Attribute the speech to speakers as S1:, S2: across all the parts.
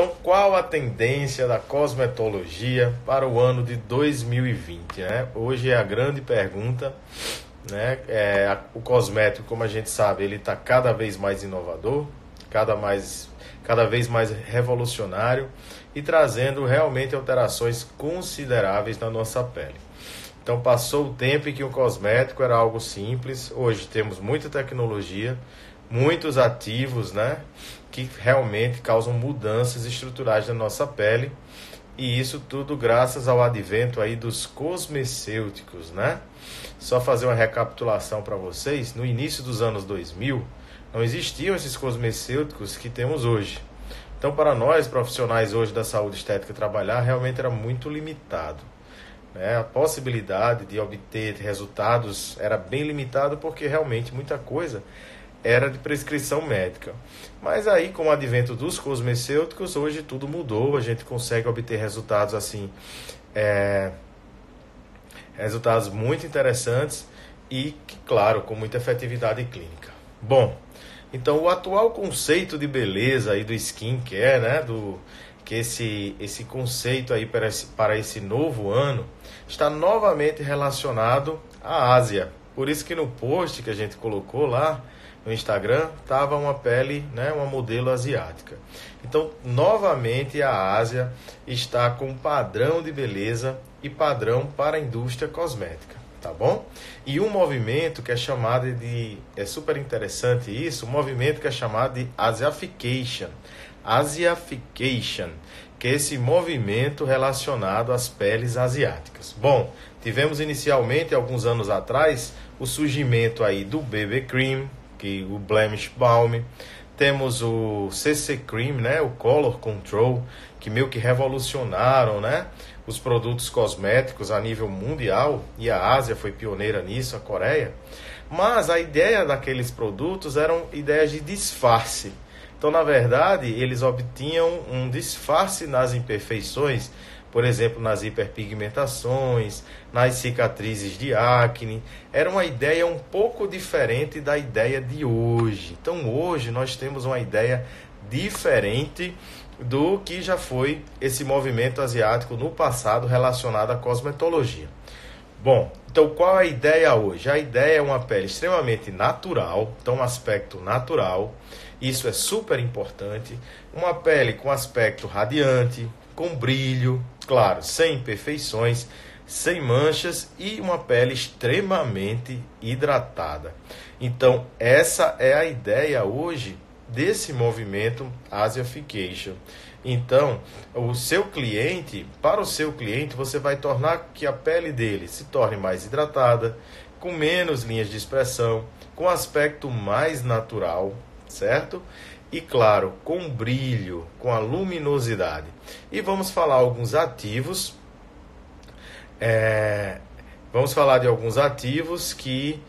S1: Então, qual a tendência da cosmetologia para o ano de 2020? Né? Hoje é a grande pergunta. Né? O cosmético, como a gente sabe, ele está cada vez mais inovador, cada vez mais revolucionário e trazendo realmente alterações consideráveis na nossa pele. Então, passou o tempo em que o cosmético era algo simples. Hoje temos muita tecnologia, muitos ativos, né, que realmente causam mudanças estruturais na nossa pele. E isso tudo graças ao advento aí dos cosmecêuticos, né? Só fazer uma recapitulação para vocês. No início dos anos 2000, não existiam esses cosmecêuticos que temos hoje. Então, para nós, profissionais hoje da saúde estética, trabalhar realmente era muito limitado. A possibilidade de obter resultados era bem limitada porque realmente muita coisa era de prescrição médica. Mas aí, com o advento dos cosmecêuticos, hoje tudo mudou, a gente consegue obter resultados assim, resultados muito interessantes e, claro, com muita efetividade clínica. Bom, então o atual conceito de beleza aí do skincare, né, que esse conceito aí para esse novo ano está novamente relacionado à Ásia. Por isso que no post que a gente colocou lá no Instagram estava uma pele, né, uma modelo asiática. Então, novamente a Ásia está com padrão de beleza e padrão para a indústria cosmética, tá bom? E um movimento que é chamado é super interessante isso, um movimento que é chamado de Asiafication, que é esse movimento relacionado às peles asiáticas. Bom, tivemos inicialmente, alguns anos atrás, o surgimento aí do BB Cream, o Blemish Balm, temos o CC Cream, né, o Color Control, que meio que revolucionaram, né, os produtos cosméticos a nível mundial, e a Ásia foi pioneira nisso, a Coreia. Mas a ideia daqueles produtos eram ideias de disfarce. Então, na verdade, eles obtinham um disfarce nas imperfeições, por exemplo, nas hiperpigmentações, nas cicatrizes de acne. Era uma ideia um pouco diferente da ideia de hoje. Então, hoje nós temos uma ideia diferente do que já foi esse movimento asiático no passado relacionado à cosmetologia. Bom, então qual é a ideia hoje? A ideia é uma pele extremamente natural, então um aspecto natural, isso é super importante, uma pele com aspecto radiante, com brilho, claro, sem imperfeições, sem manchas e uma pele extremamente hidratada. Então, essa é a ideia hoje desse movimento Asiafication. Então, para o seu cliente, você vai tornar que a pele dele se torne mais hidratada, com menos linhas de expressão, com aspecto mais natural, certo? E claro, com brilho, com a luminosidade. E vamos falar alguns ativos. Vamos falar de alguns ativos que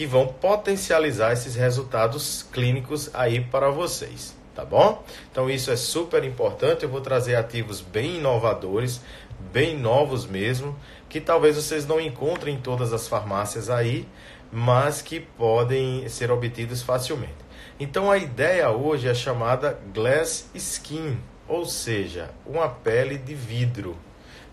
S1: vão potencializar esses resultados clínicos aí para vocês, tá bom? Então isso é super importante. Eu vou trazer ativos bem inovadores, bem novos mesmo, que talvez vocês não encontrem em todas as farmácias aí, mas que podem ser obtidos facilmente. Então a ideia hoje é chamada Glass Skin, ou seja, uma pele de vidro,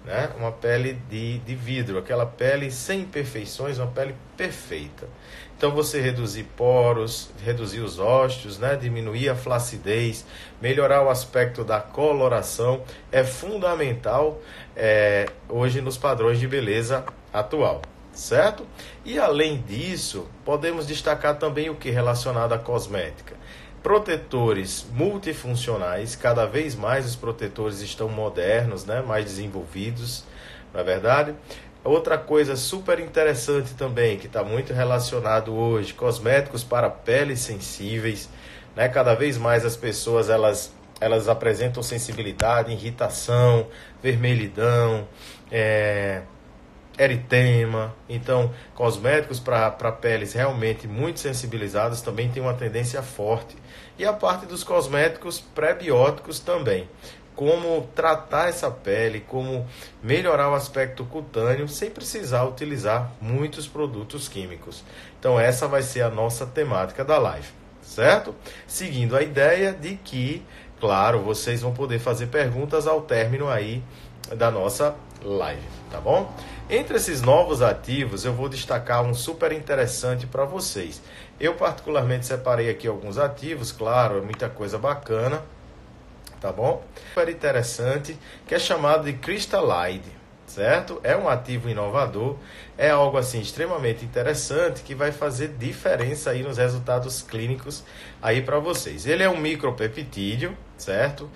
S1: né? Uma pele de vidro, aquela pele sem imperfeições, uma pele perfeita. Então você reduzir poros, reduzir os ósseos, né? Diminuir a flacidez, melhorar o aspecto da coloração é fundamental hoje nos padrões de beleza atual. Certo? E além disso, podemos destacar também o que relacionado à cosmética. Protetores multifuncionais, cada vez mais os protetores estão modernos, né? Mais desenvolvidos, não é verdade? Outra coisa super interessante também, que está muito relacionado hoje, cosméticos para peles sensíveis, né? Cada vez mais as pessoas elas apresentam sensibilidade, irritação, vermelhidão, eritema. Então, cosméticos para peles realmente muito sensibilizadas também tem uma tendência forte. E a parte dos cosméticos pré-bióticos também. Como tratar essa pele, como melhorar o aspecto cutâneo sem precisar utilizar muitos produtos químicos. Então, essa vai ser a nossa temática da live, certo? Seguindo a ideia de que claro, vocês vão poder fazer perguntas ao término aí da nossa live, tá bom? Entre esses novos ativos, eu vou destacar um super interessante para vocês. Eu particularmente separei aqui alguns ativos, claro, é muita coisa bacana, tá bom? Super interessante, que é chamado de Crystalline, certo? É um ativo inovador, é algo assim extremamente interessante que vai fazer diferença aí nos resultados clínicos aí para vocês. Ele é um micropeptídeo, certo?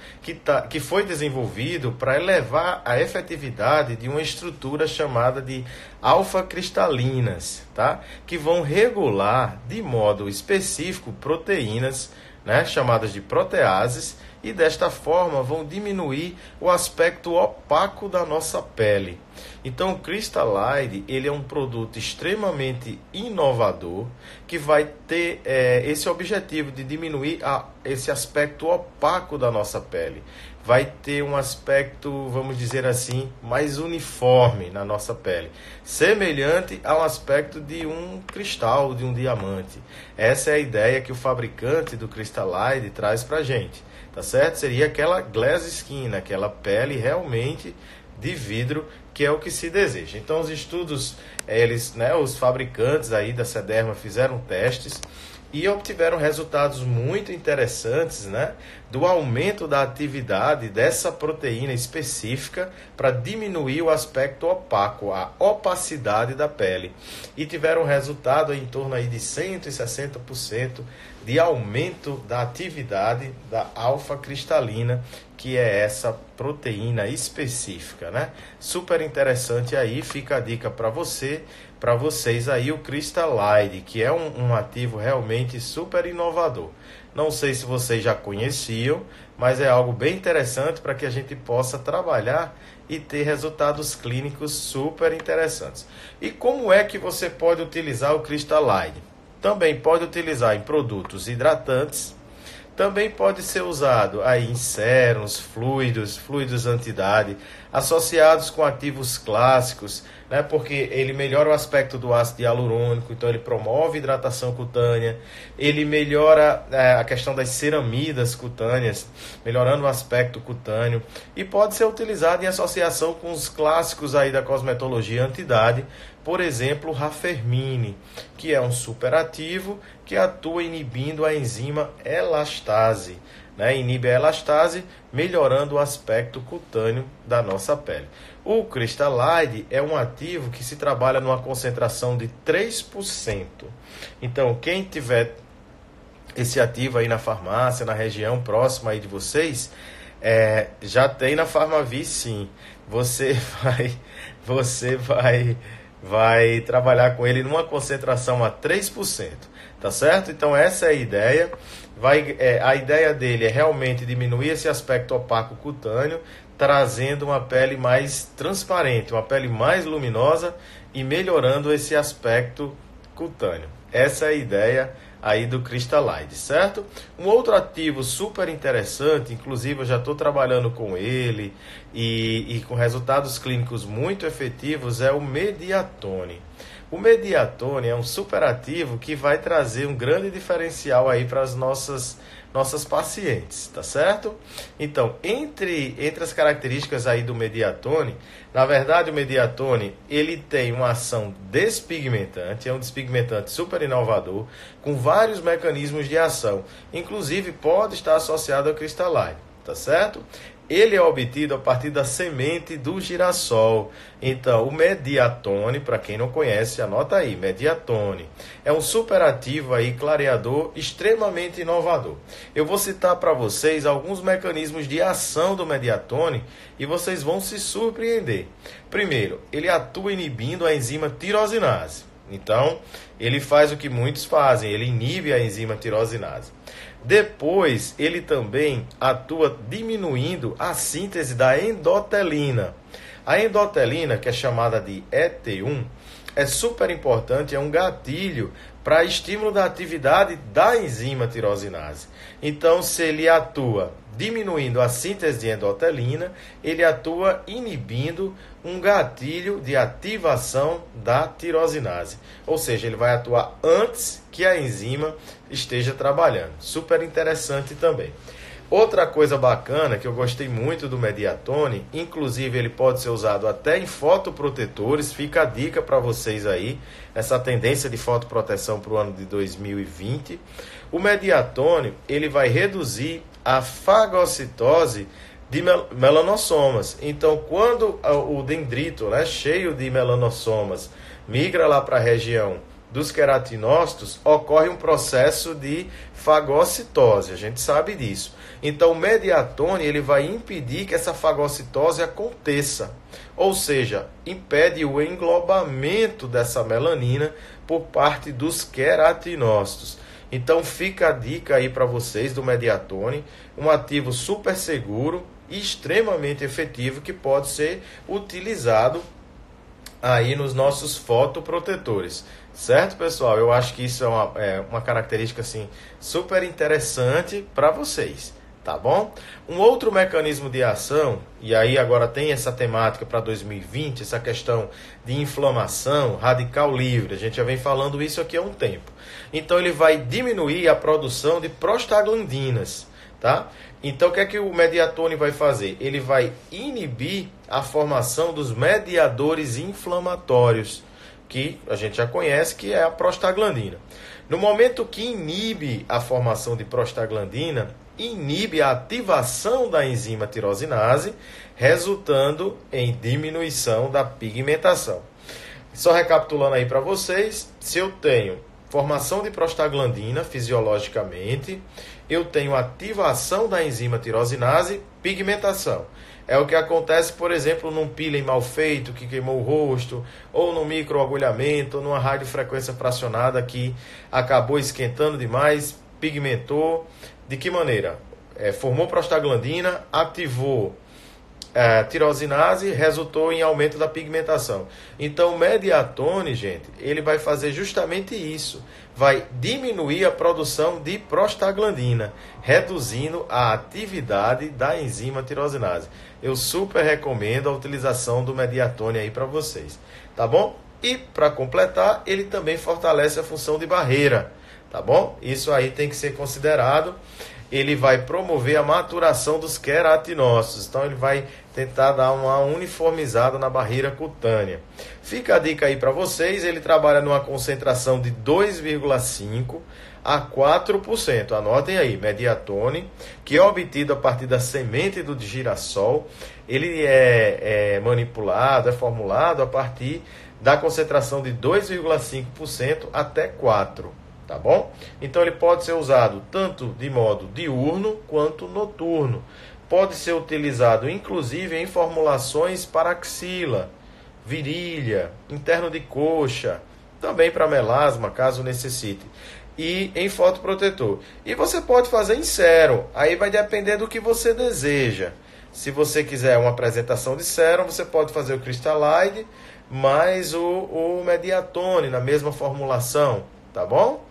S1: Que foi desenvolvido para elevar a efetividade de uma estrutura chamada de alfa-cristalinas, tá? Que vão regular de modo específico proteínas, né, chamadas de proteases, e desta forma vão diminuir o aspecto opaco da nossa pele. Então o Crystalline, ele é um produto extremamente inovador que vai ter esse objetivo de diminuir esse aspecto opaco da nossa pele. Vai ter um aspecto, vamos dizer assim, mais uniforme na nossa pele, semelhante ao aspecto de um cristal, de um diamante. Essa é a ideia que o fabricante do Crystalline traz para a gente. Tá certo? Seria aquela glass skin, aquela pele realmente de vidro, que é o que se deseja. Então os estudos, os fabricantes aí da Sederma fizeram testes e obtiveram resultados muito interessantes, né, do aumento da atividade dessa proteína específica para diminuir o aspecto opaco, a opacidade da pele. E tiveram resultado em torno aí de 160% de aumento da atividade da alfa-cristalina, que é essa proteína específica, né? Super interessante aí, fica a dica para vocês aí, o Crystalline, que é um ativo realmente super inovador. Não sei se vocês já conheciam, mas é algo bem interessante para que a gente possa trabalhar e ter resultados clínicos super interessantes. E como é que você pode utilizar o Crystalline? Também pode utilizar em produtos hidratantes, também pode ser usado aí em sérums, fluidos anti-idade, associados com ativos clássicos, né, porque ele melhora o aspecto do ácido hialurônico, então ele promove hidratação cutânea, ele melhora a questão das ceramidas cutâneas, melhorando o aspecto cutâneo, e pode ser utilizado em associação com os clássicos aí da cosmetologia anti-idade, por exemplo, o Raffermine, que é um superativo que atua inibindo a enzima elastase, né? Inibe a elastase, melhorando o aspecto cutâneo da nossa pele. O Crystalline é um ativo que se trabalha numa concentração de 3%. Então, quem tiver esse ativo aí na farmácia, na região próxima aí de vocês, já tem na Farmavi, sim. Você vai trabalhar com ele numa concentração a 3%, tá certo? Então essa é a ideia. A ideia dele é realmente diminuir esse aspecto opaco cutâneo, trazendo uma pele mais transparente, uma pele mais luminosa e melhorando esse aspecto cutâneo. Essa é a ideia aí do Crystalline, certo? Um outro ativo super interessante, inclusive eu já estou trabalhando com ele e com resultados clínicos muito efetivos, é o Mediatone. O Mediatone é um super ativo que vai trazer um grande diferencial aí para as nossas pacientes, tá certo? Então, entre as características aí do Mediatone, na verdade o Mediatone, ele tem uma ação despigmentante, é um despigmentante super inovador, com vários mecanismos de ação, inclusive pode estar associado ao Crystalline, tá certo? Ele é obtido a partir da semente do girassol. Então, o Mediatone, para quem não conhece, anota aí, Mediatone. É um superativo aí, clareador, extremamente inovador. Eu vou citar para vocês alguns mecanismos de ação do Mediatone e vocês vão se surpreender. Primeiro, ele atua inibindo a enzima tirosinase. Então, ele faz o que muitos fazem, ele inibe a enzima tirosinase. Depois, ele também atua diminuindo a síntese da endotelina. A endotelina, que é chamada de ET1, é super importante, é um gatilho para estímulo da atividade da enzima tirosinase. Então, se ele atua diminuindo a síntese de endotelina, ele atua inibindo um gatilho de ativação da tirosinase. Ou seja, ele vai atuar antes que a enzima esteja trabalhando. Super interessante também. Outra coisa bacana que eu gostei muito do Mediatone, inclusive ele pode ser usado até em fotoprotetores, fica a dica para vocês aí, essa tendência de fotoproteção para o ano de 2020. O Mediatone, ele vai reduzir a fagocitose de melanossomas. Então, quando o dendrito, né, cheio de melanossomas, migra lá para a região dos queratinócitos, ocorre um processo de fagocitose, a gente sabe disso. Então, o Mediatone ele vai impedir que essa fagocitose aconteça, ou seja, impede o englobamento dessa melanina por parte dos queratinócitos. Então, fica a dica aí para vocês do Mediatone, um ativo super seguro e extremamente efetivo que pode ser utilizado aí nos nossos fotoprotetores. Certo, pessoal? Eu acho que isso é uma característica assim, super interessante para vocês, tá bom? Um outro mecanismo de ação, e aí agora tem essa temática para 2020, essa questão de inflamação radical livre. A gente já vem falando isso aqui há um tempo. Então ele vai diminuir a produção de prostaglandinas, tá? Então o que é que o Mediatone vai fazer? Ele vai inibir a formação dos mediadores inflamatórios, que a gente já conhece, que é a prostaglandina. No momento que inibe a formação de prostaglandina, inibe a ativação da enzima tirosinase, resultando em diminuição da pigmentação. Só recapitulando aí para vocês, se eu tenho formação de prostaglandina fisiologicamente, eu tenho ativação da enzima tirosinase, pigmentação. É o que acontece, por exemplo, num peeling mal feito, que queimou o rosto, ou num microagulhamento, ou numa radiofrequência fracionada que acabou esquentando demais, pigmentou. De que maneira? Formou prostaglandina, ativou tirosinase, resultou em aumento da pigmentação. Então, o Mediatone, gente, ele vai fazer justamente isso. Vai diminuir a produção de prostaglandina, reduzindo a atividade da enzima tirosinase. Eu super recomendo a utilização do Mediatone aí para vocês, tá bom? E para completar, ele também fortalece a função de barreira, tá bom? Isso aí tem que ser considerado. Ele vai promover a maturação dos queratinócitos. Então, ele vai tentar dar uma uniformizada na barreira cutânea. Fica a dica aí para vocês. Ele trabalha numa concentração de 2,5% a 4%. Anotem aí, Mediatone, que é obtido a partir da semente do girassol. Ele é manipulado, é formulado a partir da concentração de 2,5% até 4%. Tá bom? Então ele pode ser usado tanto de modo diurno quanto noturno. Pode ser utilizado inclusive em formulações para axila, virilha, interno de coxa, também para melasma, caso necessite. E em fotoprotetor. E você pode fazer em sérum. Aí vai depender do que você deseja. Se você quiser uma apresentação de sérum, você pode fazer o Cristalide mais o Mediatone na mesma formulação. Tá bom?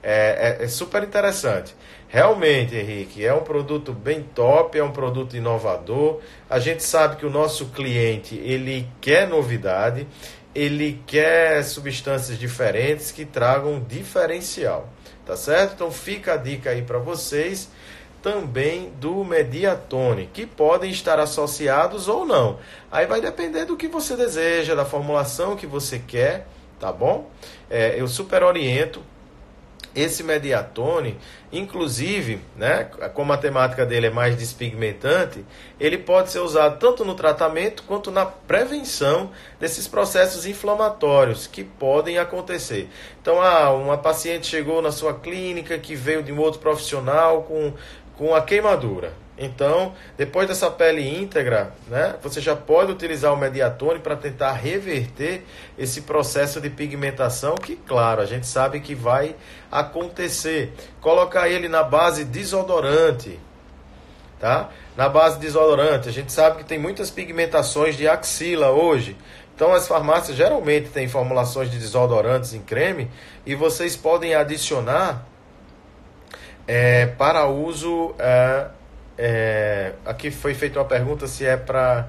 S1: É super interessante. Realmente, Henrique, é um produto bem top, é um produto inovador. A gente sabe que o nosso cliente, ele quer novidade, ele quer substâncias diferentes que tragam diferencial. Tá certo? Então fica a dica aí para vocês também do Mediatone, que podem estar associados ou não. Aí vai depender do que você deseja, da formulação que você quer. Tá bom? Eu super oriento esse Mediatone, inclusive, né, como a temática dele é mais despigmentante, ele pode ser usado tanto no tratamento quanto na prevenção desses processos inflamatórios que podem acontecer. Então, uma paciente chegou na sua clínica que veio de um outro profissional com a queimadura. Então, depois dessa pele íntegra, né, você já pode utilizar o Mediatone para tentar reverter esse processo de pigmentação que, claro, a gente sabe que vai acontecer. Colocar ele na base desodorante, tá? Na base desodorante, a gente sabe que tem muitas pigmentações de axila hoje. Então, as farmácias geralmente têm formulações de desodorantes em creme e vocês podem adicionar para uso... aqui foi feita uma pergunta se é para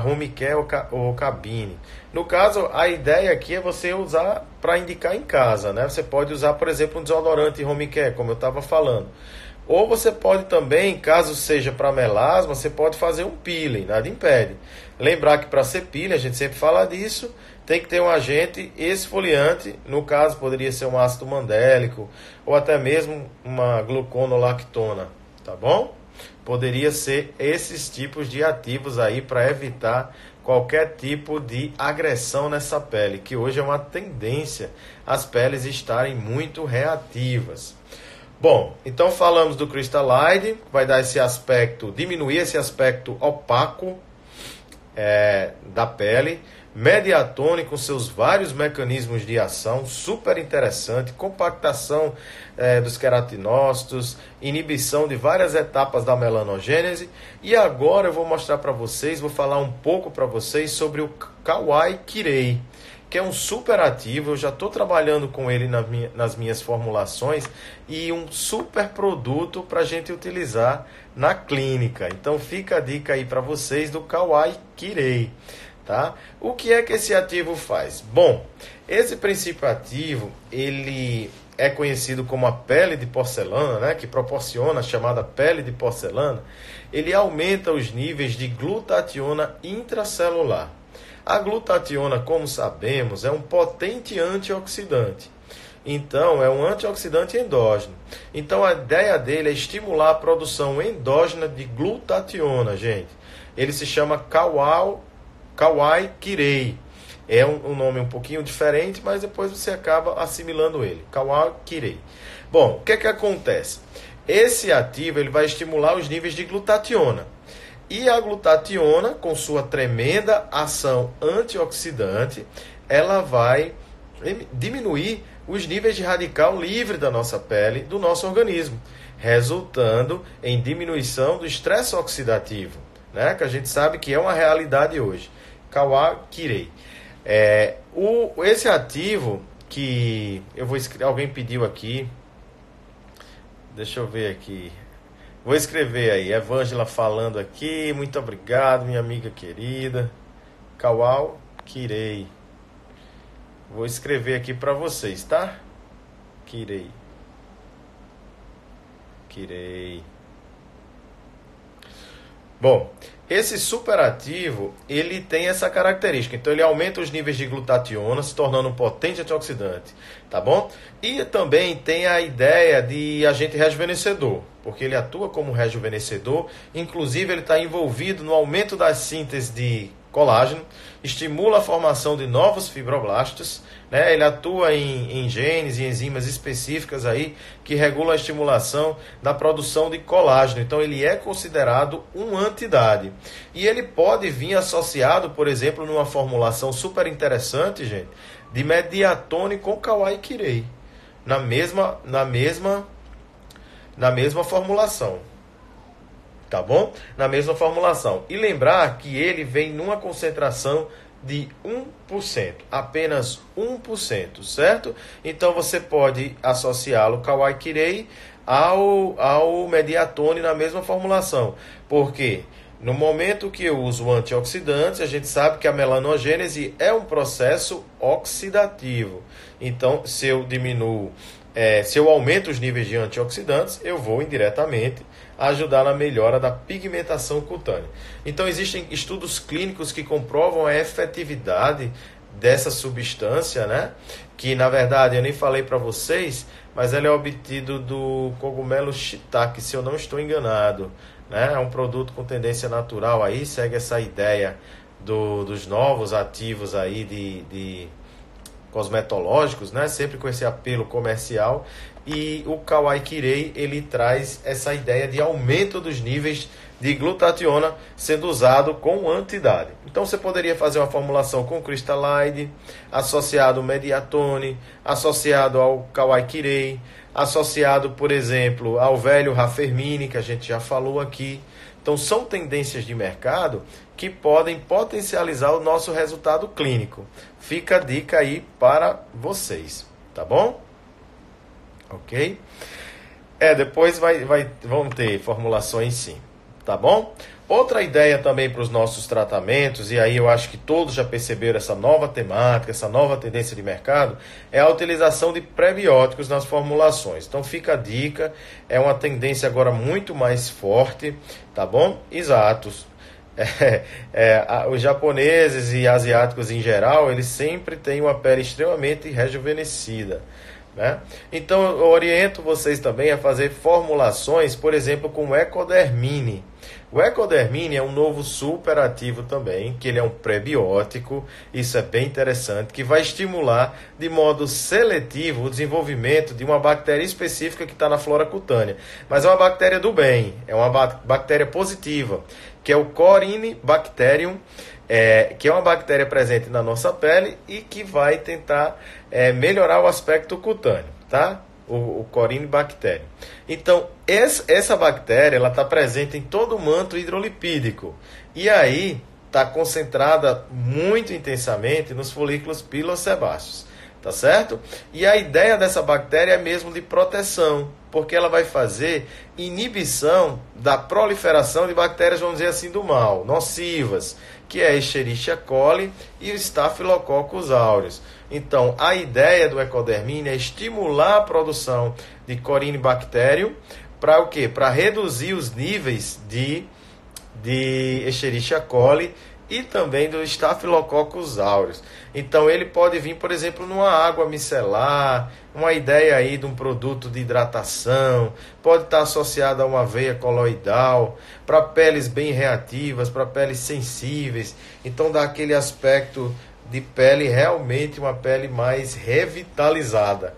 S1: home care ou cabine. No caso, a ideia aqui é você usar para indicar em casa, né? Você pode usar, por exemplo, um desodorante home care, como eu estava falando. Ou você pode também, caso seja para melasma, você pode fazer um peeling, nada impede. Lembrar que para ser peeling, a gente sempre fala disso, tem que ter um agente esfoliante, no caso poderia ser um ácido mandélico, ou até mesmo uma gluconolactona, tá bom? Poderia ser esses tipos de ativos aí para evitar qualquer tipo de agressão nessa pele, que hoje é uma tendência as peles estarem muito reativas. Bom, então falamos do Cristalide, vai dar esse aspecto, diminuir esse aspecto opaco da pele. Mediatone com seus vários mecanismos de ação, super interessante, compactação dos queratinócitos, inibição de várias etapas da melanogênese. E agora eu vou mostrar para vocês, vou falar um pouco para vocês sobre o Kawai Kirei, que é um super ativo. Eu já estou trabalhando com ele nas minhas formulações e um super produto para a gente utilizar na clínica. Então fica a dica aí para vocês do Kawai Kirei. Tá? O que é que esse ativo faz? Bom, esse princípio ativo, ele é conhecido como a pele de porcelana, né? Que proporciona a chamada pele de porcelana. Ele aumenta os níveis de glutationa intracelular. A glutationa, como sabemos, é um potente antioxidante. Então, é um antioxidante endógeno. Então, a ideia dele é estimular a produção endógena de glutationa, gente. Ele se chama Kawai Kirei. É um nome um pouquinho diferente, mas depois você acaba assimilando ele. Kawai Kirei. Bom, o que é que acontece? Esse ativo ele vai estimular os níveis de glutationa. E a glutationa, com sua tremenda ação antioxidante, ela vai diminuir os níveis de radical livre da nossa pele, do nosso organismo, resultando em diminuição do estresse oxidativo, né? Que a gente sabe que é uma realidade hoje. Kawai Kirei. Esse ativo que eu vou escrever, alguém pediu aqui, deixa eu ver aqui, vou escrever aí, Evângela falando aqui, muito obrigado, minha amiga querida, Kawai Kirei, vou escrever aqui para vocês, tá? Kirei. Bom, esse superativo, ele tem essa característica. Então, ele aumenta os níveis de glutationa, se tornando um potente antioxidante, tá bom? E também tem a ideia de agente rejuvenescedor, porque ele atua como rejuvenescedor. Inclusive, ele está envolvido no aumento da síntese de colágeno, estimula a formação de novos fibroblastos, né? Ele atua em genes e enzimas específicas aí que regulam a estimulação da produção de colágeno. Então ele é considerado um anti-idade. E ele pode vir associado, por exemplo, numa formulação super interessante, gente, de Mediatone com Kawai Kirei, na mesma formulação. Tá bom? Na mesma formulação. E lembrar que ele vem numa concentração de 1%, apenas 1%, certo? Então você pode associá-lo Kawai Kirei ao Mediatone na mesma formulação. Porque no momento que eu uso antioxidantes, a gente sabe que a melanogênese é um processo oxidativo. Então, se eu aumento os níveis de antioxidantes, eu vou indiretamente ajudar na melhora da pigmentação cutânea. Então, existem estudos clínicos que comprovam a efetividade dessa substância, né? Que, na verdade, eu nem falei para vocês, mas ela é obtido do cogumelo shiitake, se eu não estou enganado, né? É um produto com tendência natural, aí segue essa ideia dos novos ativos aí de cosmetológicos, né? Sempre com esse apelo comercial. E o Kawai Kirei, ele traz essa ideia de aumento dos níveis de glutationa sendo usado com anti-idade. Então você poderia fazer uma formulação com Cristalide, associado ao Mediatone, associado ao Kawai Kirei, associado, por exemplo, ao velho Raffermine, que a gente já falou aqui. Então são tendências de mercado que podem potencializar o nosso resultado clínico. Fica a dica aí para vocês, tá bom? Ok? Depois vão ter formulações sim, tá bom? Outra ideia também para os nossos tratamentos, e aí eu acho que todos já perceberam essa nova temática, essa nova tendência de mercado, é a utilização de prebióticos nas formulações. Então fica a dica, é uma tendência agora muito mais forte, tá bom? Exatos. Os japoneses e asiáticos em geral, eles sempre têm uma pele extremamente rejuvenescida, né? Então eu oriento vocês também a fazer formulações, por exemplo, com o Ecodermine. O Ecodermine é um novo super ativo também, que ele é um prebiótico, isso é bem interessante, que vai estimular de modo seletivo o desenvolvimento de uma bactéria específica que está na flora cutânea. Mas é uma bactéria do bem, é uma bactéria positiva, que é o Corynebacterium, que é uma bactéria presente na nossa pele e que vai tentar melhorar o aspecto cutâneo, tá? O Corynebacterium. Então, essa bactéria ela está presente em todo o manto hidrolipídico. E aí está concentrada muito intensamente nos folículos pilosebáceos. Tá certo? E a ideia dessa bactéria é mesmo de proteção, porque ela vai fazer inibição da proliferação de bactérias, vamos dizer assim, do mal, nocivas, que é a Escherichia coli e o Staphylococcus aureus. Então, a ideia do Ecodermine é estimular a produção de Corynebacterium para o quê? Para reduzir os níveis de Escherichia coli e também do Staphylococcus aureus. Então ele pode vir, por exemplo, numa água micelar, uma ideia aí de um produto de hidratação, pode estar associado a uma veia coloidal, para peles bem reativas, para peles sensíveis. Então dá aquele aspecto de pele realmente uma pele mais revitalizada.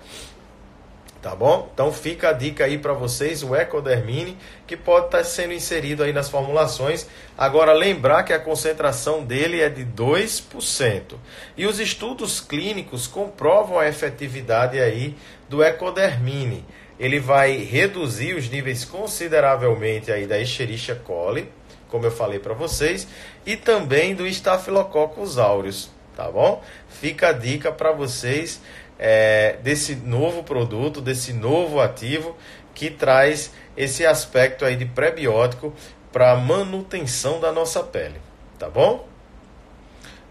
S1: Tá bom? Então fica a dica aí para vocês, o Ecodermine, que pode estar sendo inserido aí nas formulações. Agora lembrar que a concentração dele é de 2%. E os estudos clínicos comprovam a efetividade aí do Ecodermine. Ele vai reduzir os níveis consideravelmente aí da Escherichia coli, como eu falei para vocês, e também do Staphylococcus aureus, tá bom? Fica a dica para vocês desse novo produto, desse novo ativo que traz esse aspecto aí de prebiótico para a manutenção da nossa pele, tá bom?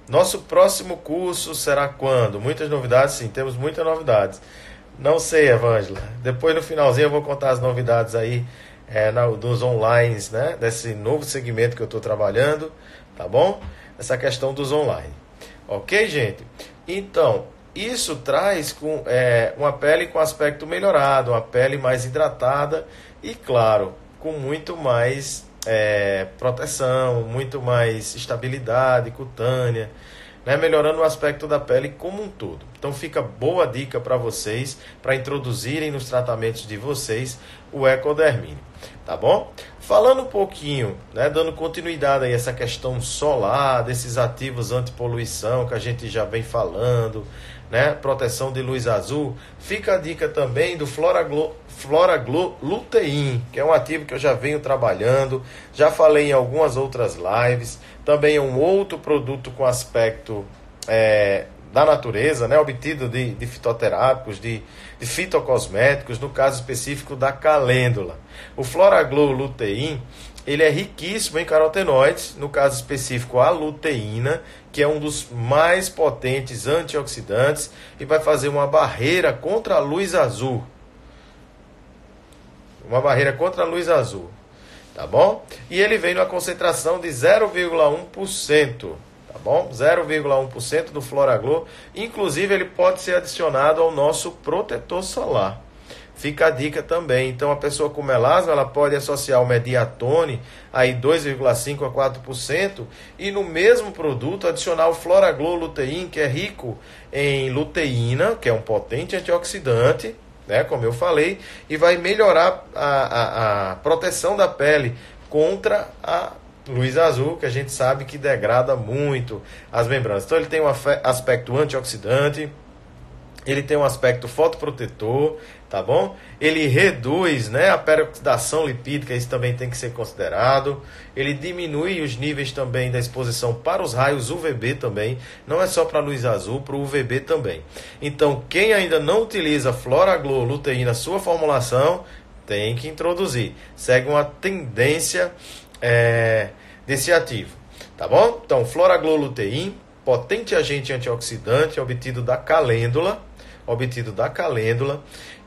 S1: Nosso próximo curso será quando? Muitas novidades, sim, temos muitas novidades. Não sei, Evângela, depois no finalzinho eu vou contar as novidades aí dos online, né? Desse novo segmento que eu estou trabalhando, tá bom? Essa questão dos online. Ok, gente? Então, isso traz uma pele com aspecto melhorado, uma pele mais hidratada e, claro, com muito mais proteção, muito mais estabilidade cutânea, né? Melhorando o aspecto da pele como um todo. Então fica boa dica para vocês, para introduzirem nos tratamentos de vocês o Ecodermine, tá bom? Falando um pouquinho, né, dando continuidade a essa questão solar, desses ativos antipoluição que a gente já vem falando, né, proteção de luz azul, fica a dica também do FloraGlo Lutein, que é um ativo que eu já venho trabalhando, já falei em algumas outras lives, também é um outro produto com aspecto da natureza, né, obtido de fitoterápicos, de fitocosméticos, no caso específico da calêndula. O FloraGlo Lutein, ele é riquíssimo em carotenoides, no caso específico a luteína, que é um dos mais potentes antioxidantes e vai fazer uma barreira contra a luz azul. Uma barreira contra a luz azul, tá bom? E ele vem numa concentração de 0,1%. Tá bom? 0,1% do FloraGlo. Inclusive, ele pode ser adicionado ao nosso protetor solar. Fica a dica também. Então, a pessoa com melasma, ela pode associar o Mediatone, aí 2,5% a 4%, e no mesmo produto adicionar o FloraGlo Lutein, que é rico em luteína, que é um potente antioxidante, né, como eu falei, e vai melhorar a proteção da pele contra a luz azul, que a gente sabe que degrada muito as membranas. Então ele tem um aspecto antioxidante, ele tem um aspecto fotoprotetor, tá bom? Ele reduz, né, a peroxidação lipídica, isso também tem que ser considerado. Ele diminui os níveis também da exposição para os raios UVB também, não é só para a luz azul, para o UVB também. Então, quem ainda não utiliza FloraGlo Lutein na sua formulação, tem que introduzir. Segue uma tendência desse ativo, tá bom? Então, Floraglô-lutein, potente agente antioxidante obtido da calêndula,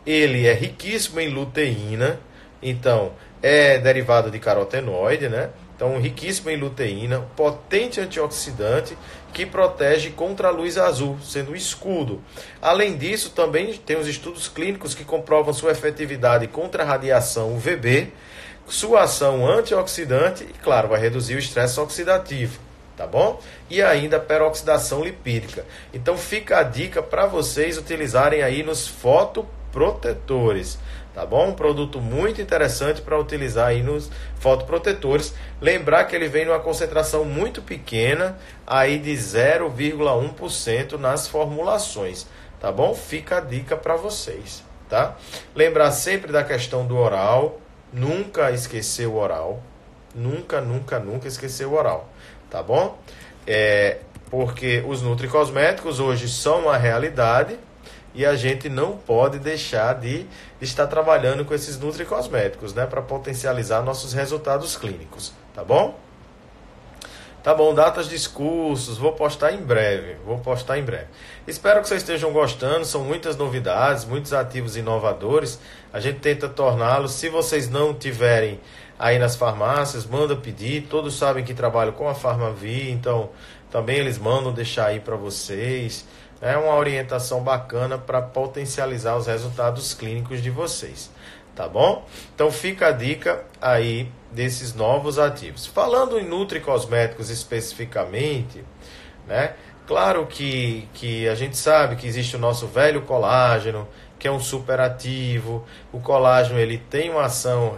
S1: ele é riquíssimo em luteína, então é derivado de carotenoide, né? Então, riquíssimo em luteína, potente antioxidante que protege contra a luz azul, sendo um escudo. Além disso, também tem os estudos clínicos que comprovam sua efetividade contra a radiação UVB, sua ação antioxidante e, claro, vai reduzir o estresse oxidativo, tá bom? E ainda a peroxidação lipídica. Então, fica a dica para vocês utilizarem aí nos fotoprotetores. Tá bom? Um produto muito interessante para utilizar aí nos fotoprotetores. Lembrar que ele vem numa concentração muito pequena, aí de 0,1% nas formulações. Tá bom? Fica a dica para vocês, tá? Lembrar sempre da questão do oral. Nunca esquecer o oral. Nunca esquecer o oral. Tá bom? Porque os nutricosméticos hoje são uma realidade. E a gente não pode deixar de estar trabalhando com esses nutricosméticos, né? Para potencializar nossos resultados clínicos, tá bom? Tá bom, datas de cursos, vou postar em breve. Espero que vocês estejam gostando, são muitas novidades, muitos ativos inovadores. A gente tenta torná-los, se vocês não tiverem aí nas farmácias, manda pedir. Todos sabem que trabalho com a Farmavie, então também eles mandam deixar aí para vocês. É uma orientação bacana para potencializar os resultados clínicos de vocês, tá bom? Então fica a dica aí desses novos ativos. Falando em nutricosméticos especificamente, né? Claro que a gente sabe que existe o nosso velho colágeno, que é um super ativo. O colágeno ele tem uma ação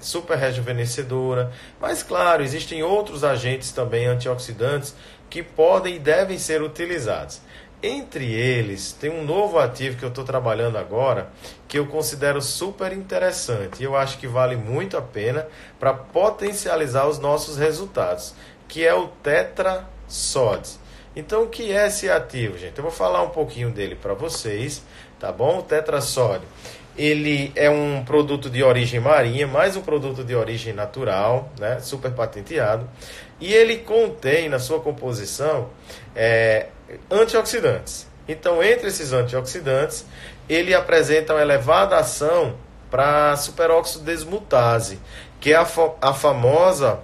S1: super rejuvenescedora, mas claro, existem outros agentes também antioxidantes que podem e devem ser utilizados. Entre eles, tem um novo ativo que eu estou trabalhando agora, que eu considero super interessante. E eu acho que vale muito a pena para potencializar os nossos resultados, que é o Tetrasod. Então, o que é esse ativo, gente? Eu vou falar um pouquinho dele para vocês, tá bom? O Tetrasod, ele é um produto de origem marinha, mais um produto de origem natural, né? Super patenteado. E ele contém na sua composição antioxidantes. Então, entre esses antioxidantes, ele apresenta uma elevada ação para superóxido desmutase, que é a famosa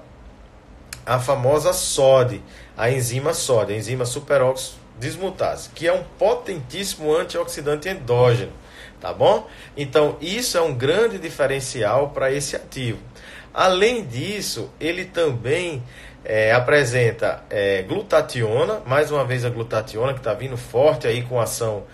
S1: SOD, a enzima SOD, a enzima superóxido desmutase, que é um potentíssimo antioxidante endógeno, tá bom? Então, isso é um grande diferencial para esse ativo. Além disso, ele também apresenta glutationa, mais uma vez a glutationa que está vindo forte aí com ação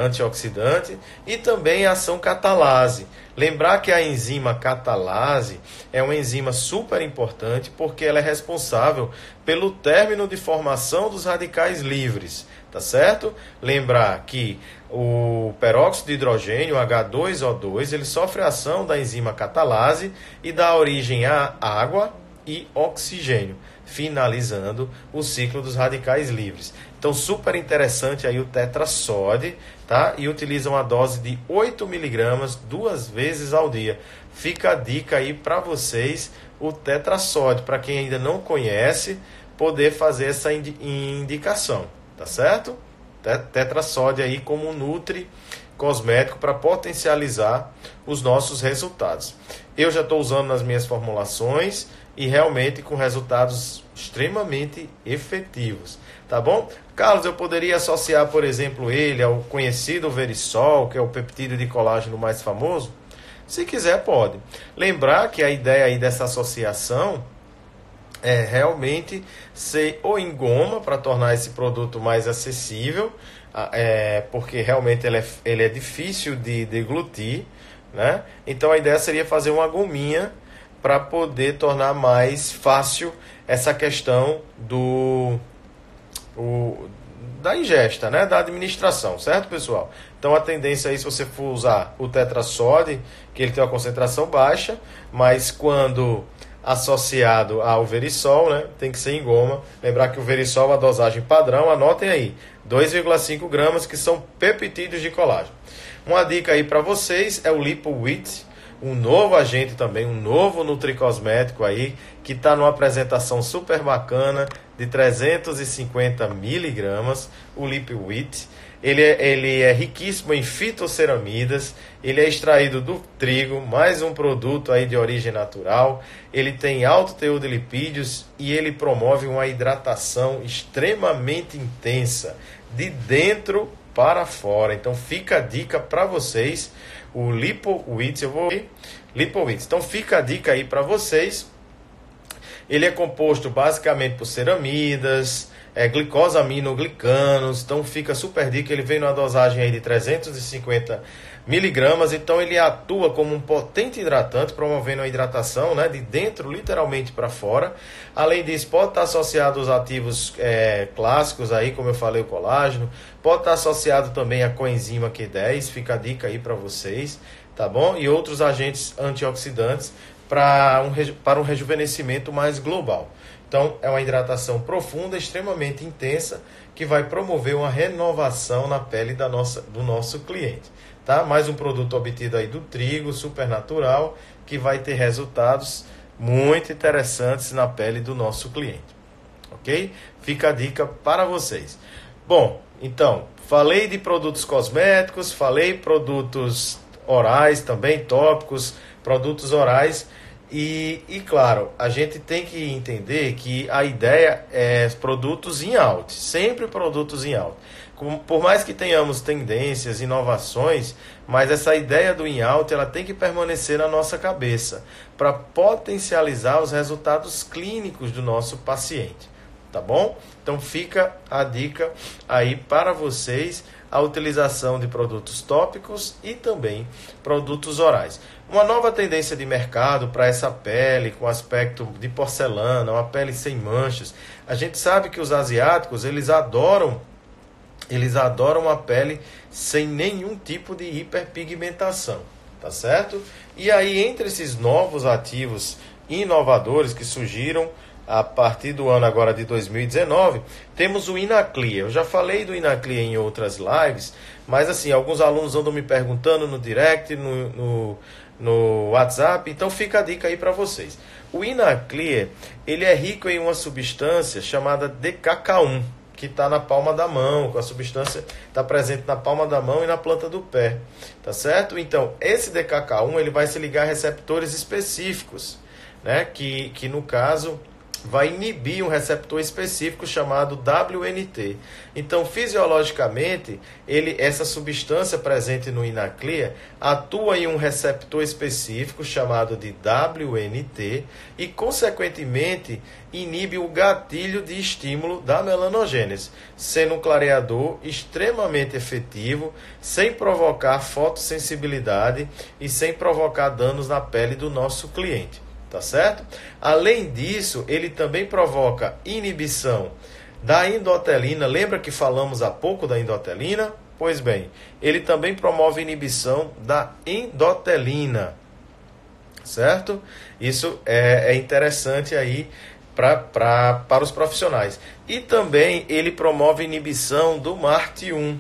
S1: antioxidante, e também a ação catalase. Lembrar que a enzima catalase é uma enzima super importante porque ela é responsável pelo término de formação dos radicais livres, tá certo? Lembrar que o peróxido de hidrogênio, H2O2, ele sofre a ação da enzima catalase e dá origem a água e oxigênio, finalizando o ciclo dos radicais livres. Então, super interessante aí o Tetrasod, tá? E utiliza uma dose de 8 mg 2 vezes ao dia. Fica a dica aí para vocês, o Tetrasod, para quem ainda não conhece, poder fazer essa indicação, tá certo? Tetrasod aí como um nutri cosmético para potencializar os nossos resultados. Eu já estou usando nas minhas formulações e realmente com resultados extremamente efetivos, tá bom? Carlos, eu poderia associar, por exemplo, ele ao conhecido Verisol, que é o peptídeo de colágeno mais famoso? Se quiser, pode. Lembrar que a ideia aí dessa associação é realmente ser ou em goma para tornar esse produto mais acessível, porque realmente ele é difícil de deglutir, né? Então a ideia seria fazer uma gominha para poder tornar mais fácil essa questão da ingesta, né? Da administração, certo, pessoal? Então a tendência aí, se você for usar o Tetrasod, que ele tem uma concentração baixa, mas quando associado ao Verisol, né, tem que ser em goma. Lembrar que o Verisol, a dosagem padrão, anotem aí, 2,5 gramas, que são peptídeos de colágeno. Uma dica aí para vocês é o LipoWheat. um novo agente também, um novo nutricosmético aí, que está numa apresentação super bacana, de 350 miligramas, o Lipowit. Ele é riquíssimo em fitoceramidas, ele é extraído do trigo, mais um produto aí de origem natural, ele tem alto teor de lipídios e ele promove uma hidratação extremamente intensa, de dentro para fora. Então fica a dica para vocês, o Lipowit, Lipowit. Então fica a dica aí para vocês. Ele é composto basicamente por ceramidas, glicosaminoglicanos, então fica super dica. Ele vem numa dosagem aí de 350 miligramas, então ele atua como um potente hidratante, promovendo a hidratação, né, de dentro literalmente para fora. Além disso, pode estar associado aos ativos clássicos aí, como eu falei, o colágeno, pode estar associado também a coenzima Q10, fica a dica aí para vocês, tá bom? E outros agentes antioxidantes para um rejuvenescimento mais global. Então, é uma hidratação profunda, extremamente intensa, que vai promover uma renovação na pele do nosso cliente. Tá? Mais um produto obtido aí do trigo, super natural, que vai ter resultados muito interessantes na pele do nosso cliente. Ok? Fica a dica para vocês. Bom, então, falei de produtos cosméticos, falei produtos orais também, tópicos, produtos orais. E claro, a gente tem que entender que a ideia é produtos em alta, sempre produtos em alta. Por mais que tenhamos tendências, inovações, mas essa ideia do in alta, ela tem que permanecer na nossa cabeça para potencializar os resultados clínicos do nosso paciente, tá bom? Então fica a dica aí para vocês, a utilização de produtos tópicos e também produtos orais. Uma nova tendência de mercado para essa pele com aspecto de porcelana, uma pele sem manchas. A gente sabe que os asiáticos, eles adoram a pele sem nenhum tipo de hiperpigmentação, tá certo? E aí, entre esses novos ativos inovadores que surgiram a partir do ano agora de 2019, temos o Inaclia. Eu já falei do Inaclia em outras lives, mas assim, alguns alunos andam me perguntando no direct, no WhatsApp, então fica a dica aí para vocês. O Inaclia, ele é rico em uma substância chamada DKK1, que está na palma da mão, a substância está presente na palma da mão e na planta do pé, tá certo? Então, esse DKK1, ele vai se ligar a receptores específicos, né? Que no caso vai inibir um receptor específico chamado WNT. Então, fisiologicamente, essa substância presente no Inaclia atua em um receptor específico chamado de WNT e, consequentemente, inibe o gatilho de estímulo da melanogênese, sendo um clareador extremamente efetivo, sem provocar fotossensibilidade e sem provocar danos na pele do nosso cliente. Tá certo? Além disso, ele também provoca inibição da endotelina. Lembra que falamos há pouco da endotelina? Pois bem, ele também promove inibição da endotelina. Certo? Isso é interessante aí para os profissionais. E também ele promove inibição do MART1.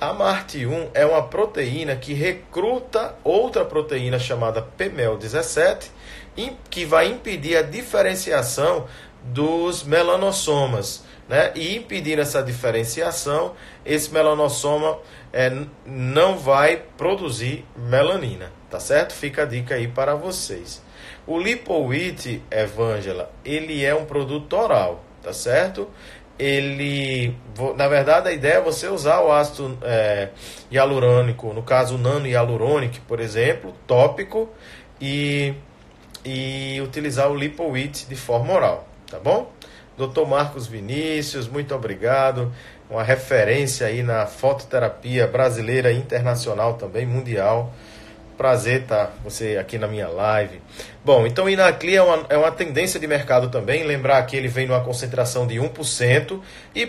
S1: A MART1 é uma proteína que recruta outra proteína chamada PMEL17, que vai impedir a diferenciação dos melanossomas, né? E impedindo essa diferenciação, esse melanossoma não vai produzir melanina, tá certo? Fica a dica aí para vocês. O Lipowit, Evângela, ele é um produto oral, tá certo? Na verdade, a ideia é você usar o ácido hialurônico, no caso o nano hialurônico, por exemplo, tópico, e utilizar o Lipowit de forma oral, tá bom? Dr. Marcos Vinícius, muito obrigado. Uma referência aí na fototerapia brasileira e internacional também, mundial. Prazer estar você aqui na minha live. Bom, então o Inaclia é uma tendência de mercado também. Lembrar que ele vem numa concentração de 1% e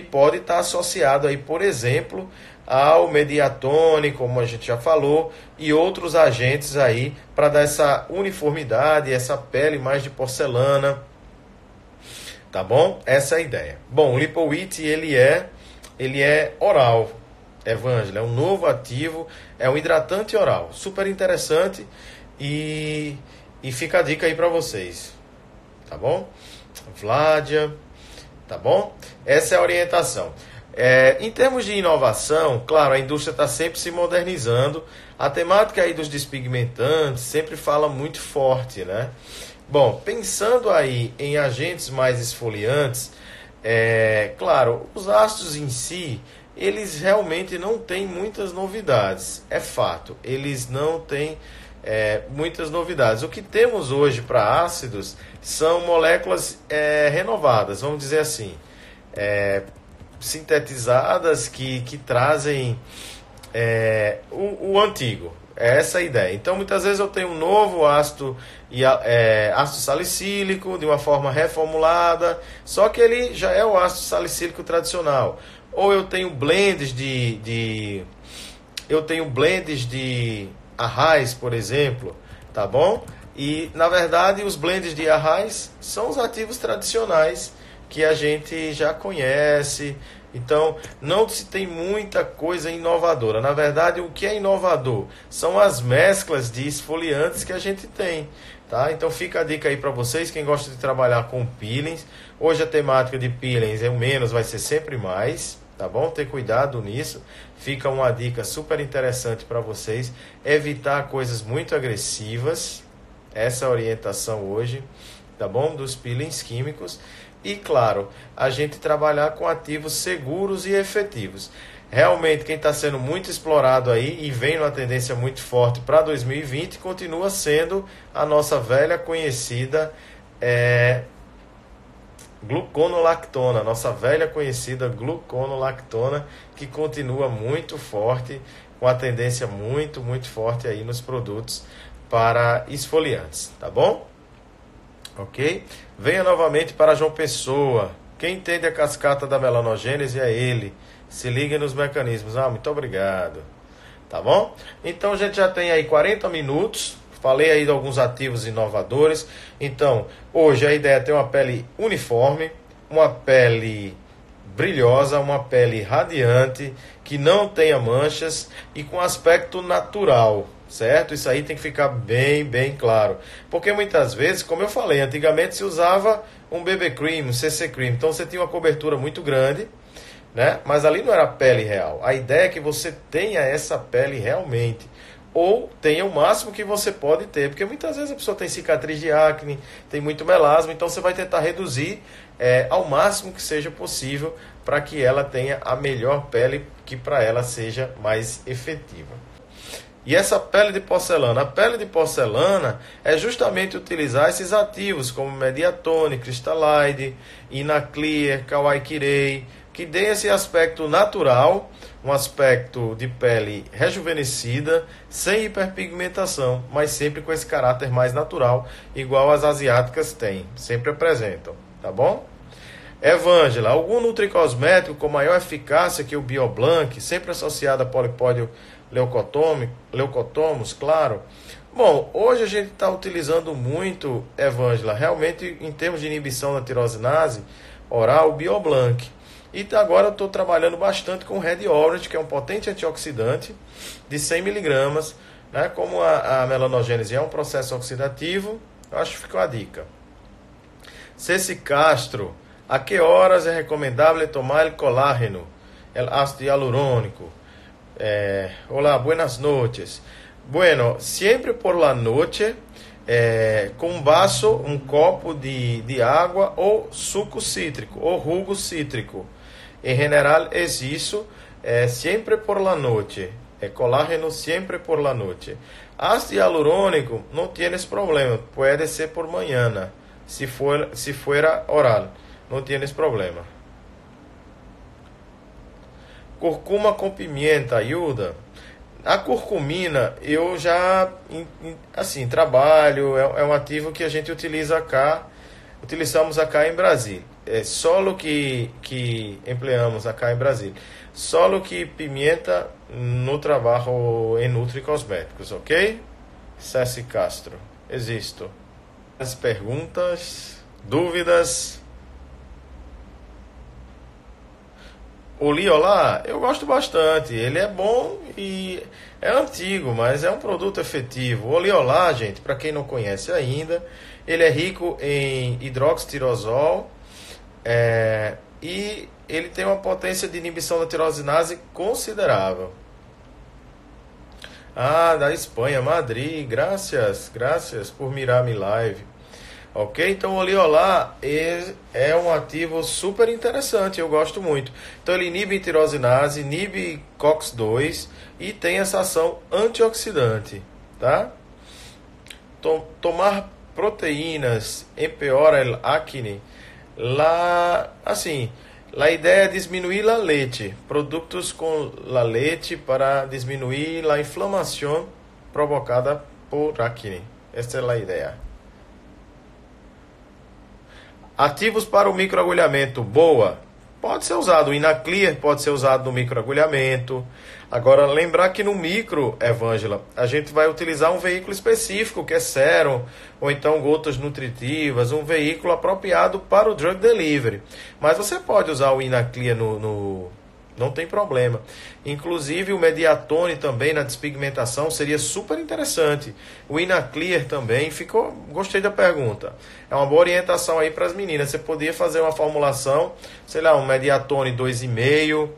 S1: pode estar associado aí, por exemplo, ao Mediatone, como a gente já falou, e outros agentes aí para dar essa uniformidade, essa pele mais de porcelana. Tá bom? Essa é a ideia. Bom, o Lipowit, ele é oral, Evângela, é um novo ativo, é um hidratante oral, super interessante e fica a dica aí para vocês, tá bom? Vládia, tá bom? Essa é a orientação. Em termos de inovação, claro, a indústria está sempre se modernizando. A temática aí dos despigmentantes sempre fala muito forte, né? Bom, pensando aí em agentes mais esfoliantes, claro, os ácidos em si, eles realmente não têm muitas novidades. É fato, eles não têm muitas novidades. O que temos hoje para ácidos são moléculas renovadas, vamos dizer assim, sintetizadas que trazem o antigo. É essa a ideia. Então, muitas vezes eu tenho um novo ácido, ácido salicílico, de uma forma reformulada, só que ele já é o ácido salicílico tradicional. Ou eu tenho blends de arrais, por exemplo, tá bom? E, na verdade, os blends de arrais são os ativos tradicionais que a gente já conhece. Então, não se tem muita coisa inovadora. Na verdade, o que é inovador são as mesclas de esfoliantes que a gente tem, tá? Então, fica a dica aí para vocês, quem gosta de trabalhar com peelings. Hoje a temática de peelings é o menos, vai ser sempre mais, tá bom? Ter cuidado nisso. Fica uma dica super interessante para vocês. Evitar coisas muito agressivas. Essa é a orientação hoje, tá bom? Dos peelings químicos. E, claro, a gente trabalhar com ativos seguros e efetivos. Realmente, quem está sendo muito explorado aí e vem numa tendência muito forte para 2020, continua sendo a nossa velha conhecida gluconolactona, nossa velha conhecida gluconolactona, que continua muito forte, com a tendência muito, muito forte aí nos produtos para esfoliantes, tá bom? Ok? Venha novamente para João Pessoa. Quem entende a cascata da melanogênese é ele. Se liga nos mecanismos. Muito obrigado. Tá bom? Então a gente já tem aí 40 minutos. Falei aí de alguns ativos inovadores. Então, hoje a ideia é ter uma pele uniforme, uma pele brilhosa, uma pele radiante, que não tenha manchas e com aspecto natural. Certo? Isso aí tem que ficar bem, bem claro. Porque muitas vezes, como eu falei, antigamente se usava um BB Cream, um CC Cream. Então você tinha uma cobertura muito grande, né? Mas ali não era pele real. A ideia é que você tenha essa pele realmente. Ou tenha o máximo que você pode ter. Porque muitas vezes a pessoa tem cicatriz de acne, tem muito melasma. Então você vai tentar reduzir ao máximo que seja possível para que ela tenha a melhor pele, que para ela seja mais efetiva. E essa pele de porcelana? A pele de porcelana é justamente utilizar esses ativos como Mediatone, Cristalide, Inaclear, Kawaii Kirei, que dê esse aspecto natural, um aspecto de pele rejuvenescida, sem hiperpigmentação, mas sempre com esse caráter mais natural, igual as asiáticas têm, sempre apresentam, tá bom? Evângela, algum nutricosmético com maior eficácia que o Bioblanc, sempre associado a polipódio leucotomos, claro. Bom, hoje a gente está utilizando muito, Evângela, realmente em termos de inibição da tirosinase oral, o Bioblanc. E agora eu estou trabalhando bastante com o Red Orange, que é um potente antioxidante de 100 mg. Né? Como a melanogênese é um processo oxidativo, eu acho que ficou a dica. Ceci Castro, a que horas é recomendável tomar o colágeno, o ácido hialurônico? Hola, buenas noches. Bueno, siempre por la noche, com um vaso, um copo de água ou suco cítrico ou jugo cítrico. Em geral é isso, sempre por la noche. Colágeno sempre por la noche. Ácido hialurônico, não tienes problema, pode ser por manhã, se fuera oral, não tienes problema. Curcuma com pimenta ajuda? A curcumina eu já assim trabalho, é um ativo que a gente utilizamos acá em Brasil. É solo que empleamos acá em Brasil. Solo que pimenta no trabalho em nutricosméticos, ok? Ceci Castro, existo. As perguntas, dúvidas? O Liolá, eu gosto bastante. Ele é bom e é antigo, mas é um produto efetivo. O Liolá, gente, para quem não conhece ainda, ele é rico em hidroxitirosol e ele tem uma potência de inibição da tirosinase considerável. Ah, da Espanha, Madrid. Graças por mirar minha live. Ok? Então o Liolá é um ativo super interessante, eu gosto muito. Então ele inibe tirosinase, inibe COX-2 e tem essa ação antioxidante, tá? Tomar proteínas empeora el acne. A ideia é diminuir a leite, produtos com la leite para diminuir a inflamação provocada por acne. Essa é a ideia. Ativos para o microagulhamento, boa. Pode ser usado, o Inaclear pode ser usado no microagulhamento. Agora, lembrar que no micro, Evângela, a gente vai utilizar um veículo específico, que é sérum, ou então gotas nutritivas, um veículo apropriado para o drug delivery. Mas você pode usar o Inaclear não tem problema. Inclusive o Mediatone também na despigmentação seria super interessante. O Inaclear também gostei da pergunta. É uma boa orientação aí para as meninas. Você poderia fazer uma formulação, sei lá, um Mediatone 2,5,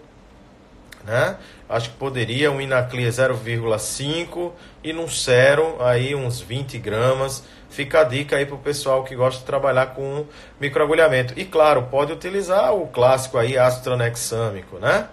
S1: né? Acho que poderia um Inaclear 0,5 e num sérum aí uns 20 gramas. Fica a dica aí para o pessoal que gosta de trabalhar com microagulhamento. E claro, pode utilizar o clássico aí, ácido tranexâmico, né?